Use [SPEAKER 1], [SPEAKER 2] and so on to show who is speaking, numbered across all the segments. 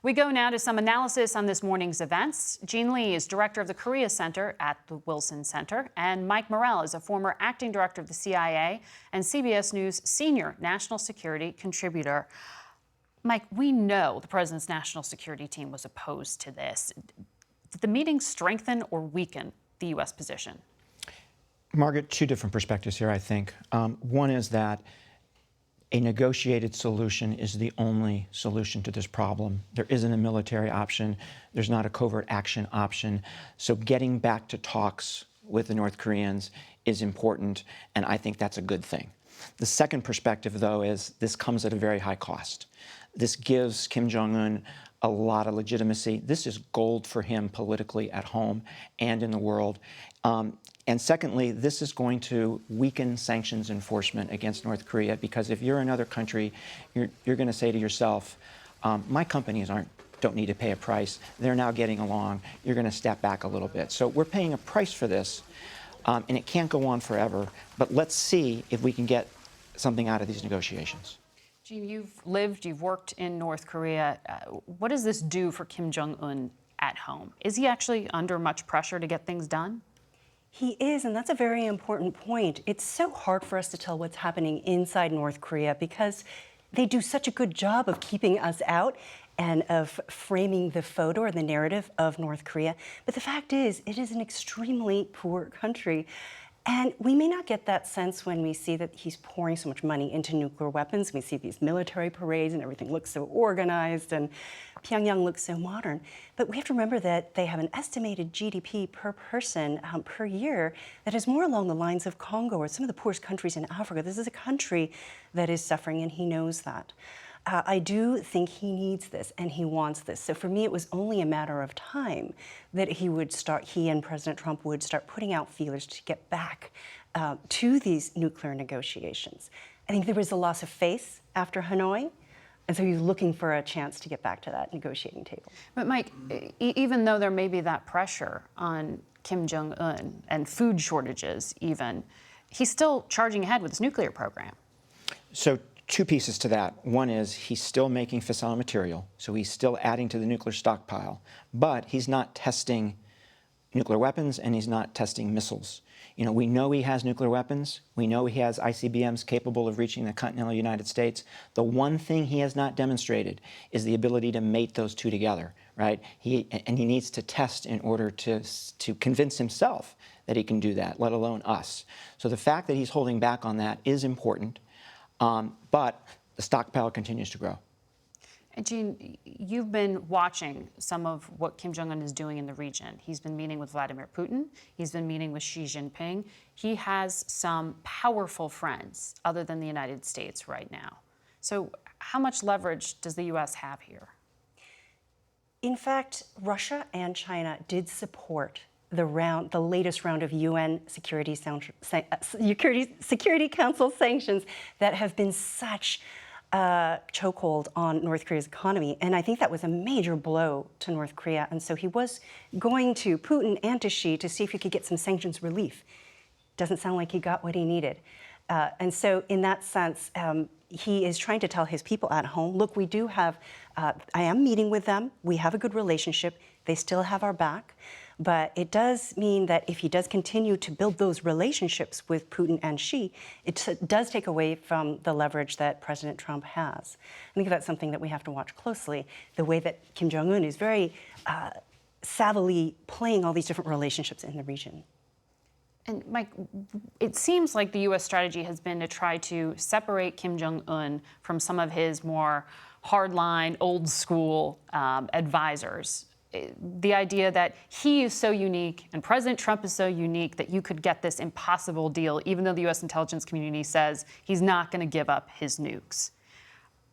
[SPEAKER 1] We go now to some analysis on this morning's events. Jean Lee is director of the Korea Center at the Wilson Center, and Mike Morell is a former acting director of the CIA and CBS News senior national security contributor. Mike, we know the president's national security team was opposed to this. Did the meeting strengthen or weaken the U.S. position?
[SPEAKER 2] Margaret, two different perspectives here, I think. One is that a negotiated solution is the only solution to this problem. There isn't a military option. There's not a covert action option. So getting back to talks with the North Koreans is important, and I think that's a good thing. The second perspective, though, is this comes at a very high cost. This gives Kim Jong Un a lot of legitimacy. This is gold for him politically at home and in the world. And secondly, this is going to weaken sanctions enforcement against North Korea, because if you're another country, you're going to say to yourself, my companies don't need to pay a price. They're now getting along. You're going to step back a little bit. So we're paying a price for this, and it can't go on forever. But let's see if we can get something out of these negotiations.
[SPEAKER 1] Jean, you've worked in North Korea. What does this do for Kim Jong Un at home? Is he actually under much pressure to get things done?
[SPEAKER 3] He is, and that's a very important point. It's so hard for us to tell what's happening inside North Korea because they do such a good job of keeping us out and of framing the photo or the narrative of North Korea. But the fact is, it is an extremely poor country. And we may not get that sense when we see that he's pouring so much money into nuclear weapons. We see these military parades and everything looks so organized and Pyongyang looks so modern. But we have to remember that they have an estimated GDP per person per year that is more along the lines of Congo or some of the poorest countries in Africa. This is a country that is suffering, and he knows that. I do think he needs this and he wants this. So for me, it was only a matter of time that he and President Trump would start putting out feelers to get back to these nuclear negotiations. I think there was a loss of faith after Hanoi, and so he's looking for a chance to get back to that negotiating table.
[SPEAKER 1] But Mike, even though there may be that pressure on Kim Jong Un and food shortages even, he's still charging ahead with his nuclear program.
[SPEAKER 2] So two pieces to that. One is he's still making fissile material, so he's still adding to the nuclear stockpile, but he's not testing nuclear weapons and he's not testing missiles. You know, we know he has nuclear weapons. We know he has ICBMs capable of reaching the continental United States. The one thing he has not demonstrated is the ability to mate those two together, right? He needs to test in order to convince himself that he can do that, let alone us. So the fact that he's holding back on that is important. But the stockpile continues to grow.
[SPEAKER 1] And Jean, you've been watching some of what Kim Jong Un is doing in the region. He's been meeting with Vladimir Putin. He's been meeting with Xi Jinping. He has some powerful friends other than the United States right now. So how much leverage does the U.S. have here?
[SPEAKER 3] In fact, Russia and China did support the latest round of UN Security Council sanctions that have been such a chokehold on North Korea's economy. And I think that was a major blow to North Korea. And so he was going to Putin and to Xi to see if he could get some sanctions relief. Doesn't sound like he got what he needed. And so in that sense, he is trying to tell his people at home, look, we do have, I am meeting with them. We have a good relationship. They still have our back. But it does mean that if he does continue to build those relationships with Putin and Xi, it does take away from the leverage that President Trump has. I think that's something that we have to watch closely, the way that Kim Jong Un is very savvily playing all these different relationships in the region.
[SPEAKER 1] And Mike, it seems like the U.S. strategy has been to try to separate Kim Jong Un from some of his more hardline, old school advisors. The idea that he is so unique and President Trump is so unique that you could get this impossible deal, even though the U.S. intelligence community says he's not going to give up his nukes.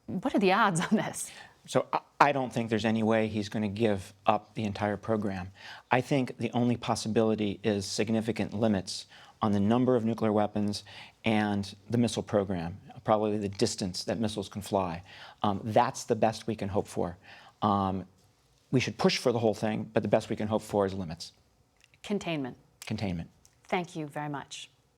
[SPEAKER 1] What are the odds on this?
[SPEAKER 2] So I don't think there's any way he's going to give up the entire program. I think the only possibility is significant limits on the number of nuclear weapons and the missile program, probably the distance that missiles can fly. That's the best we can hope for. We should push for the whole thing, but the best we can hope for is limits.
[SPEAKER 1] Containment.
[SPEAKER 2] Containment.
[SPEAKER 1] Thank you very much.